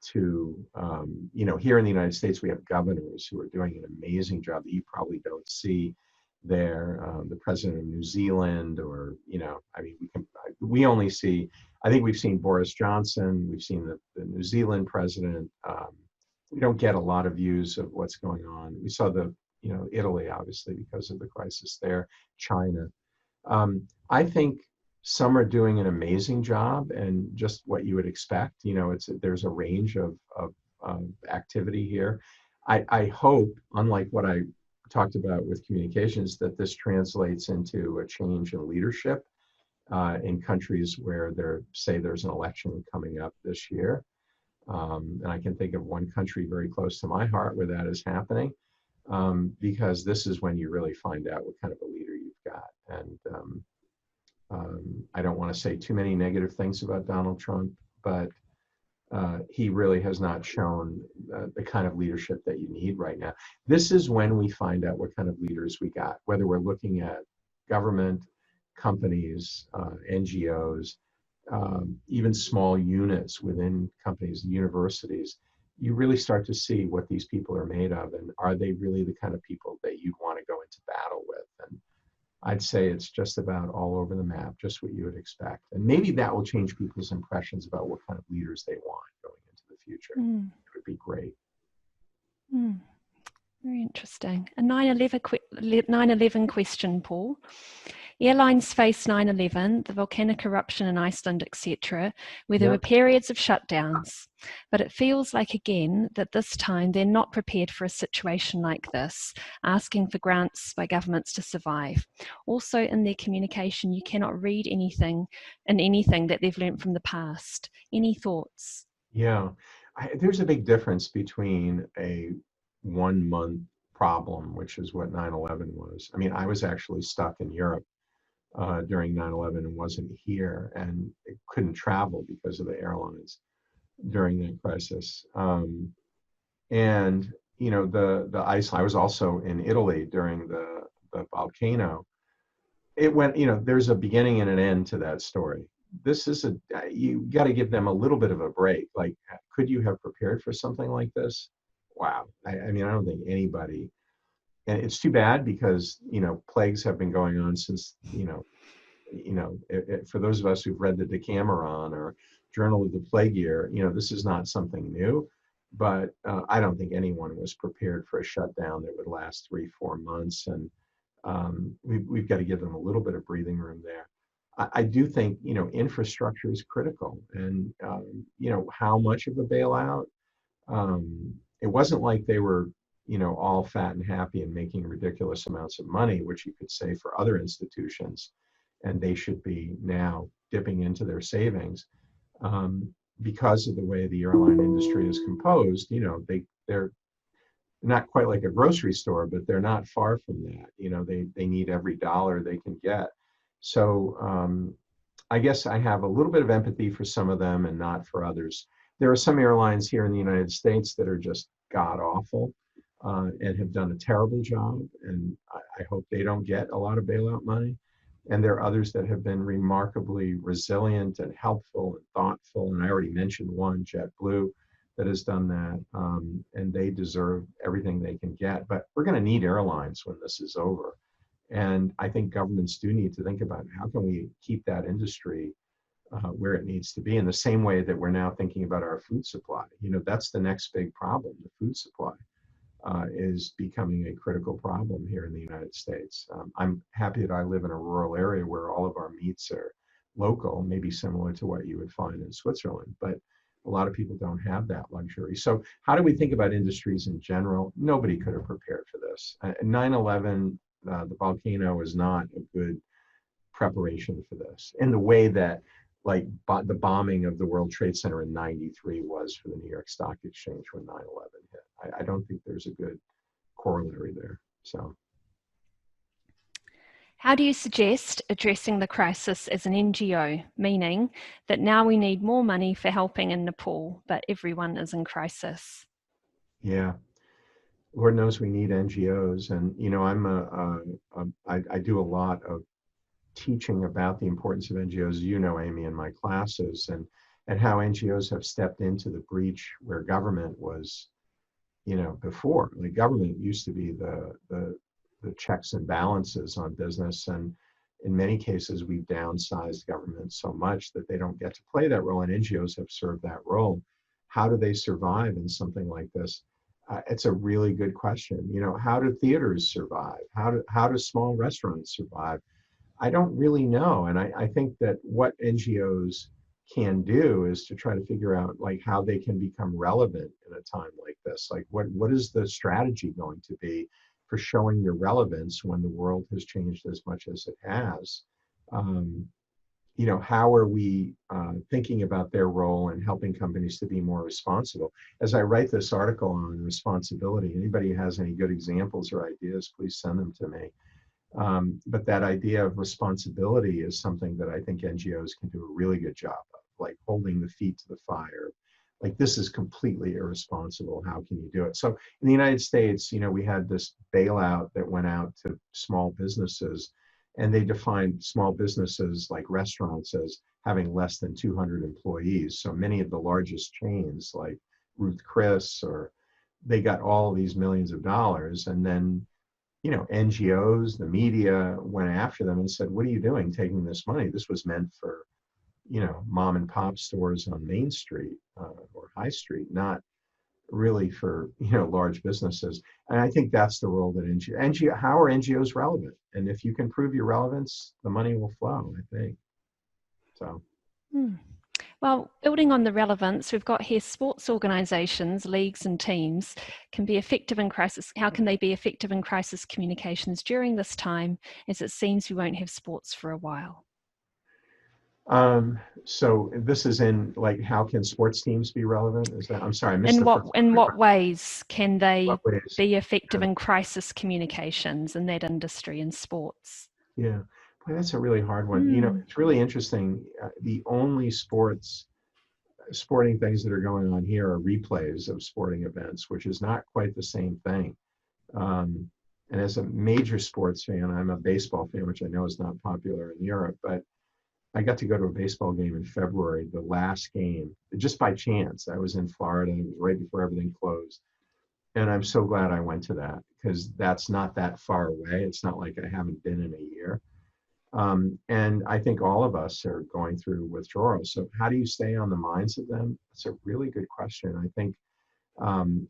to, here in the United States, we have governors who are doing an amazing job that you probably don't see there. The president of New Zealand, or, I mean, we only see, I think we've seen Boris Johnson, we've seen the New Zealand president. We don't get a lot of views of what's going on. We saw Italy, obviously, because of the crisis there, China. I think some are doing an amazing job, and just what you would expect. There's a range of activity here. I hope, unlike what I talked about with communications, that this translates into a change in leadership in countries where there's an election coming up this year. And I can think of one country very close to my heart where that is happening, because this is when you really find out what kind of a leader you've got. And I don't want to say too many negative things about Donald Trump, but he really has not shown the kind of leadership that you need right now. This is when we find out what kind of leaders we got, whether we're looking at government, companies, NGOs, even small units within companies, universities. You really start to see what these people are made of, and are they really the kind of people that you'd want to go into battle with? And I'd say it's just about all over the map, just what you would expect. And maybe that will change people's impressions about what kind of leaders they want going into the future. It would be great. Very interesting. A 9/11 question, Paul. Airlines faced 9/11, the volcanic eruption in Iceland, etc., where there were periods of shutdowns. But it feels like, again, that this time they're not prepared for a situation like this, asking for grants by governments to survive. Also, in their communication, you cannot read anything that they've learned from the past. Any thoughts? Yeah, there's a big difference between a 1 month problem, which is what 9/11 was. I mean, I was actually stuck in Europe during 9/11 and wasn't here, and couldn't travel because of the airlines during that crisis. And the ice. I was also in Italy during the volcano. It went. There's a beginning and an end to that story. This is you got to give them a little bit of a break. Like, could you have prepared for something like this? Wow. I mean, I don't think anybody. And it's too bad, because plagues have been going on since for those of us who've read the Decameron or Journal of the Plague Year, this is not something new. But I don't think anyone was prepared for a shutdown that would last 3-4 months, and we've got to give them a little bit of breathing room there. I do think infrastructure is critical, and how much of a bailout. It wasn't like they were all fat and happy and making ridiculous amounts of money, which you could say for other institutions, and they should be now dipping into their savings. Because of the way the airline industry is composed, they're not quite like a grocery store, but they're not far from that. They need every dollar they can get. So I guess I have a little bit of empathy for some of them and not for others. There are some airlines here in the United States that are just god awful and have done a terrible job, and I hope they don't get a lot of bailout money. And there are others that have been remarkably resilient and helpful and thoughtful. And I already mentioned one, JetBlue, that has done that, and they deserve everything they can get. But we're going to need airlines when this is over. And I think governments do need to think about how can we keep that industry where it needs to be, in the same way that we're now thinking about our food supply. That's the next big problem. The food supply is becoming a critical problem here in the United States. I'm happy that I live in a rural area where all of our meats are local, maybe similar to what you would find in Switzerland, but a lot of people don't have that luxury. So how do we think about industries in general? Nobody could have prepared for this. 9/11, the volcano is not a good preparation for this, in the way that the bombing of the World Trade Center in '93 was for the New York Stock Exchange when 9/11 hit. I don't think there's a good corollary there. So, how do you suggest addressing the crisis as an NGO, meaning that now we need more money for helping in Nepal, but everyone is in crisis? Yeah, Lord knows we need NGOs, and I do a lot of teaching about the importance of NGOs, you know, Amy, in my classes, and how NGOs have stepped into the breach where government was, you know, before. Like government used to be the checks and balances on business, and in many cases we've downsized government so much that they don't get to play that role, and NGOs have served that role. How do they survive in something like this? It's a really good question. You know, how do theaters survive? How do small restaurants survive? I don't really know. And I think that what NGOs can do is to try to figure out like how they can become relevant in a time like this. Like what is the strategy going to be for showing your relevance when the world has changed as much as it has? You know, how are we thinking about their role in helping companies to be more responsible? As I write this article on responsibility, anybody who has any good examples or ideas, please send them to me. But that idea of responsibility is something that I think NGOs can do a really good job of, like holding the feet to the fire. Like this is completely irresponsible. How can you do it? So in the United States, you know, we had this bailout that went out to small businesses, and they defined small businesses like restaurants as having less than 200 employees. So many of the largest chains like Ruth Chris, or they got all these millions of dollars, and then you know, NGOs, the media went after them and said, what are you doing taking this money? This was meant for, you know, mom and pop stores on Main Street or High Street, not really for, you know, large businesses. And I think that's the role that how are NGOs relevant? And if you can prove your relevance, the money will flow, I think. So. Well, building on the relevance, we've got here sports organisations, leagues and teams can be effective in crisis. How can they be effective in crisis communications during this time, as it seems we won't have sports for a while? So this is in like, how can sports teams be relevant? Is that, I'm sorry, I missed In the first what ways can they ways? be effective Yeah. in crisis communications in that industry in sports? Yeah, boy, that's a really hard one. You know, it's really interesting. The only sporting things that are going on here are replays of sporting events, which is not quite the same thing. And as a major sports fan, I'm a baseball fan, which I know is not popular in Europe, but I got to go to a baseball game in February, the last game, just by chance. I was in Florida, and it was right before everything closed. And I'm so glad I went to that, because that's not that far away. It's not like I haven't been in a year. And I think all of us are going through withdrawals. So how do you stay on the minds of them? That's a really good question. I think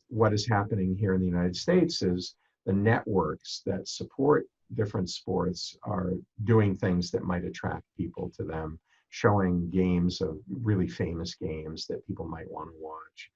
what is happening here in the United States is the networks that support different sports are doing things that might attract people to them, showing games of really famous games that people might want to watch,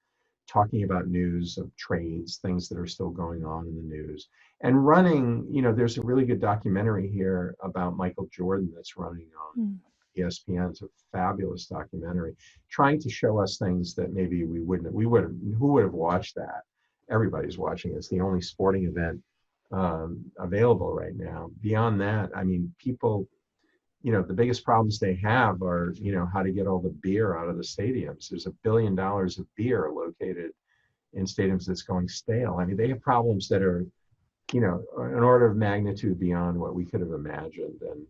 talking about news of trades, things that are still going on in the news, and running, you know, there's a really good documentary here about Michael Jordan that's running on ESPN. It's a fabulous documentary, trying to show us things that maybe we wouldn't, who would have watched that? Everybody's watching it. It's the only sporting event available right now. Beyond that, I mean, people, you know, the biggest problems they have are, you know, how to get all the beer out of the stadiums. There's $1 billion of beer located in stadiums that's going stale. I mean, they have problems that are, you know, an order of magnitude beyond what we could have imagined. And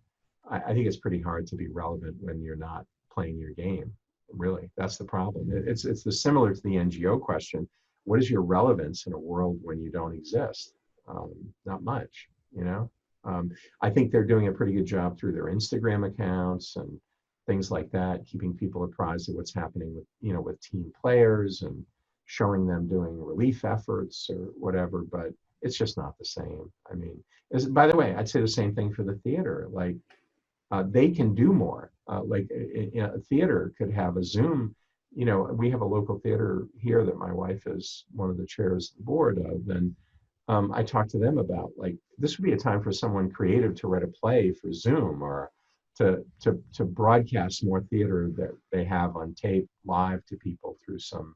I think it's pretty hard to be relevant when you're not playing your game. Really, that's the problem. It's similar to the NGO question. What is your relevance in a world when you don't exist? Not much, you know. I think they're doing a pretty good job through their Instagram accounts and things like that, keeping people apprised of what's happening with, you know, with team players and showing them doing relief efforts or whatever. But it's just not the same. I mean, by the way, I'd say the same thing for the theater. Like they can do more. Like a theater could have a Zoom. You know, we have a local theater here that my wife is one of the chairs of the board of, and I talked to them about, like, this would be a time for someone creative to write a play for Zoom, or to broadcast more theater that they have on tape live to people through some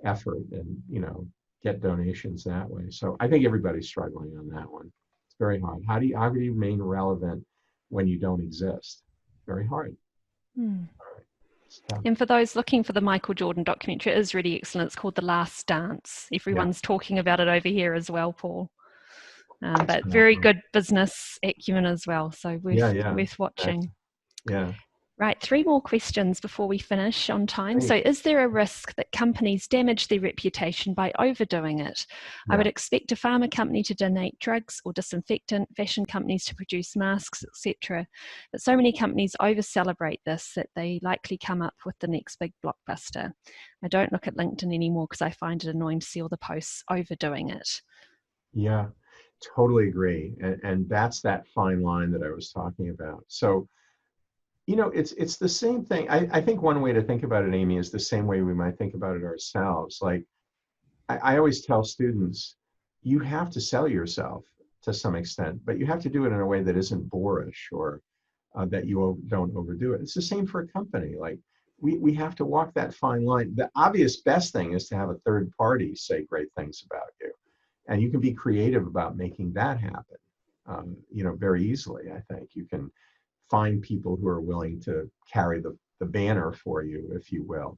effort, and, you know, get donations that way. So I think everybody's struggling on that one. It's very hard. How do you remain relevant when you don't exist? Very hard. And for those looking for the Michael Jordan documentary, it is really excellent. It's called The Last Dance. Everyone's talking about it over here as well, Paul. But So, very good business acumen as well. So yeah, worth watching. yeah. Right, 3 more questions before we finish on time. Great. So, is there a risk that companies damage their reputation by overdoing it? I Yeah. would expect a pharma company to donate drugs or disinfectant, fashion companies to produce masks, etc. But so many companies over-celebrate this that they likely come up with the next big blockbuster. I don't look at LinkedIn anymore because I find it annoying to see all the posts overdoing it. Yeah, totally agree. And that's that fine line that I was talking about. So, it's the same thing. I think one way to think about it, Amy, is the same way we might think about it ourselves. Like I always tell students, you have to sell yourself to some extent, but you have to do it in a way that isn't boorish or that you don't overdo it. It's the same for a company. Like we have to walk that fine line. The obvious best thing is to have a third party say great things about you. And you can be creative about making that happen, very easily. I think you can find people who are willing to carry the banner for you, if you will,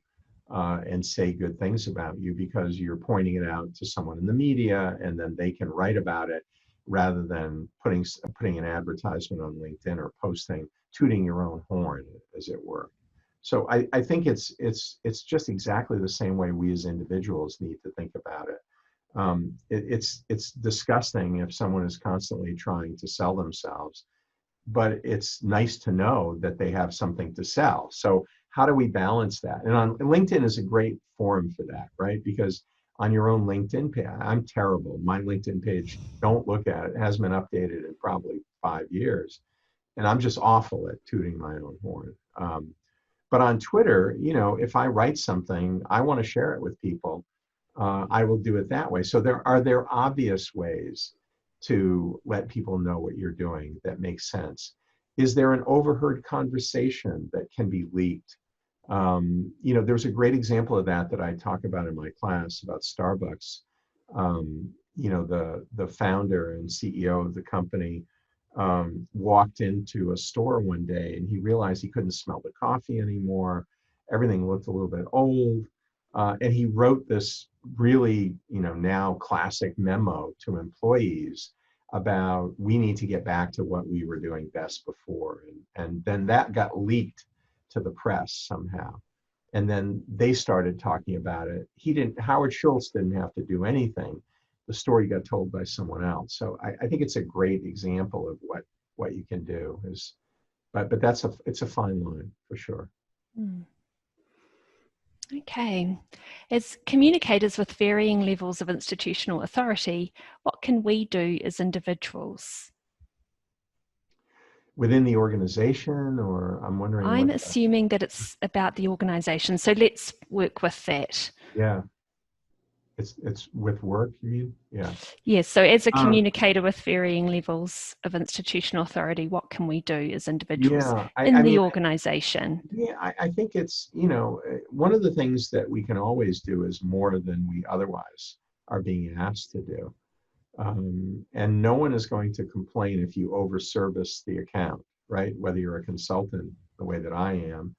and say good things about you because you're pointing it out to someone in the media and then they can write about it rather than putting an advertisement on LinkedIn or tooting your own horn, as it were. So I think it's just exactly the same way we as individuals need to think about it. It's disgusting if someone is constantly trying to sell themselves, but it's nice to know that they have something to sell. So how do we balance that? And LinkedIn is a great forum for that, right? Because on your own LinkedIn page, I'm terrible. My LinkedIn page, don't look at it. It hasn't been updated in probably 5 years. And I'm just awful at tooting my own horn. But on Twitter, if I write something, I want to share it with people. I will do it that way. So there obvious ways to let people know what you're doing that makes sense. Is there an overheard conversation that can be leaked? There's a great example of that I talk about in my class about Starbucks. The founder and CEO of the company walked into a store one day and he realized he couldn't smell the coffee anymore. Everything looked a little bit old. And he wrote this really, now classic memo to employees about we need to get back to what we were doing best before. And then that got leaked to the press somehow. And then they started talking about it. Howard Schultz didn't have to do anything. The story got told by someone else. So I think it's a great example of what you can do but it's a fine line for sure. Mm. Okay. As communicators with varying levels of institutional authority, what can we do as individuals? Within the organization, or I'm wondering I'm what assuming that it's about the organization. So let's work with that. yeah, it's with work, you mean? Yeah. Yes. So as a Um, communicator with varying levels of institutional authority, what can we do as individuals yeah, in I the mean, organization? yeah, I think it's, one of the things that we can always do is more than we otherwise are being asked to do. And no one is going to complain if you overservice the account, right? Whether you're a consultant, the way that I am,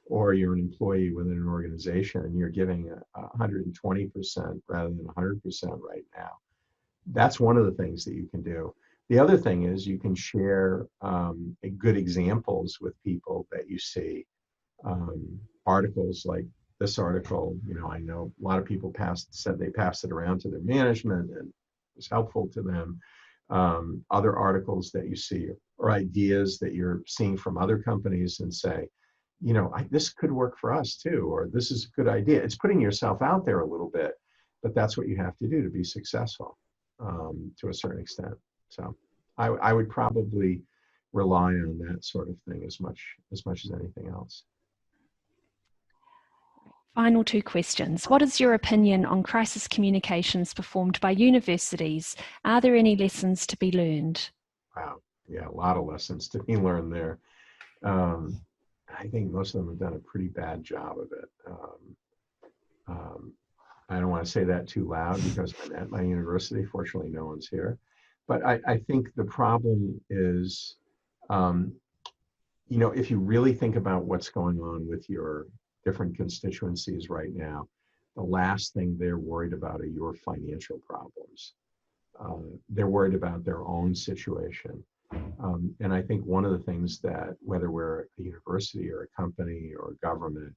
or you're an employee within an organization and you're giving 120% rather than 100% right now. That's one of the things that you can do. The other thing is you can share good examples with people that you see. Articles like this article, I know a lot of people said they passed it around to their management and it was helpful to them. Other articles that you see or ideas that you're seeing from other companies and say, this could work for us too, or this is a good idea. It's putting yourself out there a little bit, but that's what you have to do to be successful to a certain extent. So I would probably rely on that sort of thing as much as anything else. Final 2 questions. What is your opinion on crisis communications performed by universities? Are there any lessons to be learned? Wow. Yeah, a lot of lessons to be learned there. I think most of them have done a pretty bad job of it. I don't want to say that too loud because I'm at my university. Fortunately, no one's here. But I think the problem is, if you really think about what's going on with your different constituencies right now, the last thing they're worried about are your financial problems. they're worried about their own situation. And I think one of the things that, whether we're a university or a company or a government,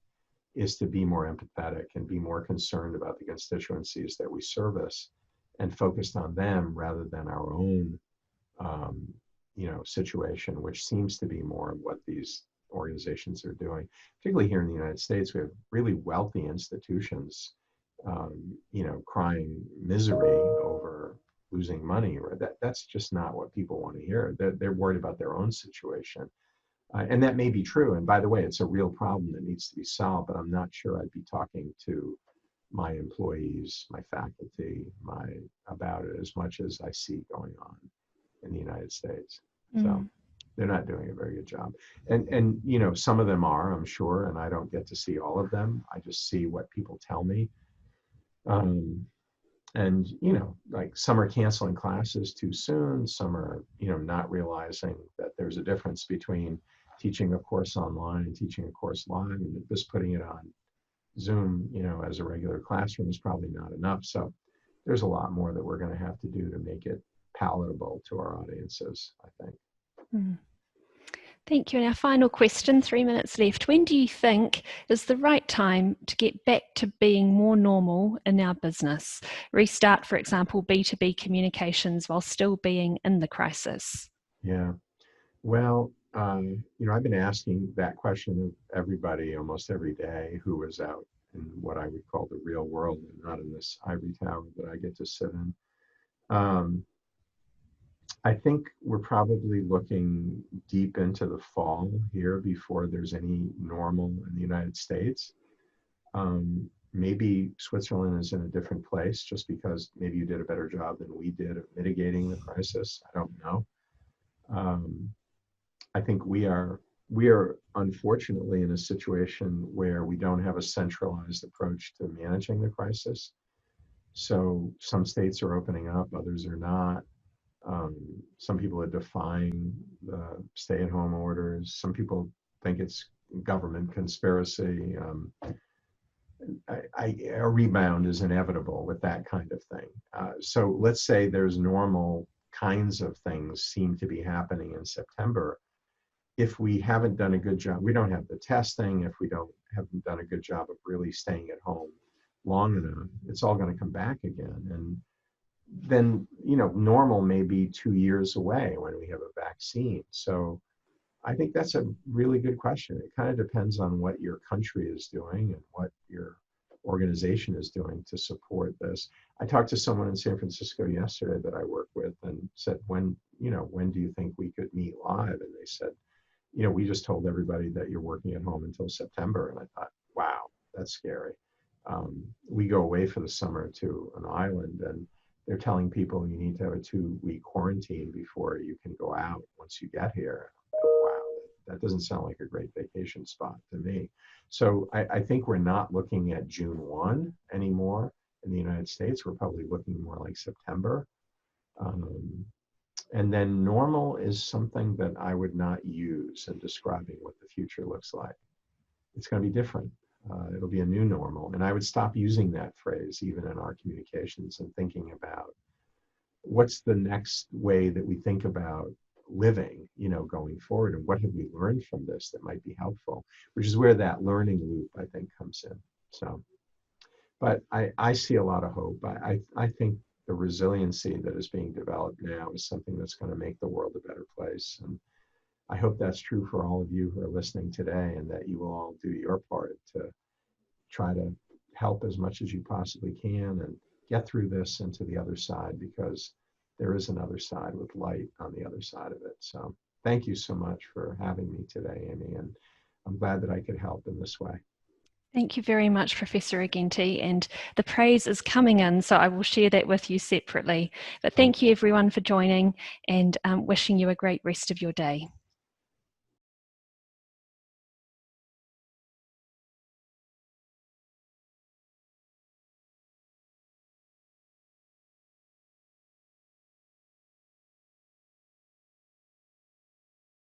is to be more empathetic and be more concerned about the constituencies that we service and focused on them rather than our own, situation, which seems to be more of what these organizations are doing. Particularly here in the United States, we have really wealthy institutions, crying misery over losing money. Right? That's just not what people want to hear. They're worried about their own situation. And that may be true. And by the way, it's a real problem that needs to be solved, but I'm not sure I'd be talking to my employees, my faculty, about it as much as I see going on in the United States. So they're not doing a very good job. And some of them are, I'm sure, and I don't get to see all of them. I just see what people tell me. And like some are canceling classes too soon, some are not realizing that there's a difference between teaching a course online and teaching a course live, and just putting it on Zoom as a regular classroom is probably not enough. So there's a lot more that we're going to have to do to make it palatable to our audiences, I think. Thank you. And our final question, 3 minutes left. When do you think is the right time to get back to being more normal in our business? Restart, for example, B2B communications while still being in the crisis? Yeah. Well, I've been asking that question of everybody almost every day who is out in what I would call the real world and not in this ivory tower that I get to sit in. I think we're probably looking deep into the fall here before there's any normal in the United States. Maybe Switzerland is in a different place just because maybe you did a better job than we did of mitigating the crisis. I don't know. I think we are unfortunately in a situation where we don't have a centralized approach to managing the crisis. So some states are opening up, others are not. Some people are defying the stay-at-home orders. Some people think it's government conspiracy. A rebound is inevitable with that kind of thing. So let's say there's normal kinds of things seem to be happening in September. If we haven't done a good job, we don't have the testing, if we haven't done a good job of really staying at home long enough, it's all going to come back again. And then, normal may be 2 years away when we have a vaccine. So I think that's a really good question. It kind of depends on what your country is doing and what your organization is doing to support this. I talked to someone in San Francisco yesterday that I work with and said, when do you think we could meet live? And they said, we just told everybody that you're working at home until September. And I thought, wow, that's scary. We go away for the summer to an island, and they're telling people you need to have a 2-week quarantine before you can go out once you get here. Wow, that doesn't sound like a great vacation spot to me. So I think we're not looking at June 1 anymore in the United States. We're probably looking more like September. And then normal is something that I would not use in describing what the future looks like. It's going to be different. It'll be a new normal. And I would stop using that phrase even in our communications and thinking about what's the next way that we think about living, going forward, and what have we learned from this that might be helpful, which is where that learning loop, I think, comes in. So, but I see a lot of hope. I think the resiliency that is being developed now is something that's going to make the world a better place. And I hope that's true for all of you who are listening today, and that you will all do your part to try to help as much as you possibly can and get through this and to the other side, because there is another side with light on the other side of it. So thank you so much for having me today, Amy, and I'm glad that I could help in this way. Thank you very much, Professor Argenti, and the praise is coming in, so I will share that with you separately. But thank you everyone for joining, and wishing you a great rest of your day.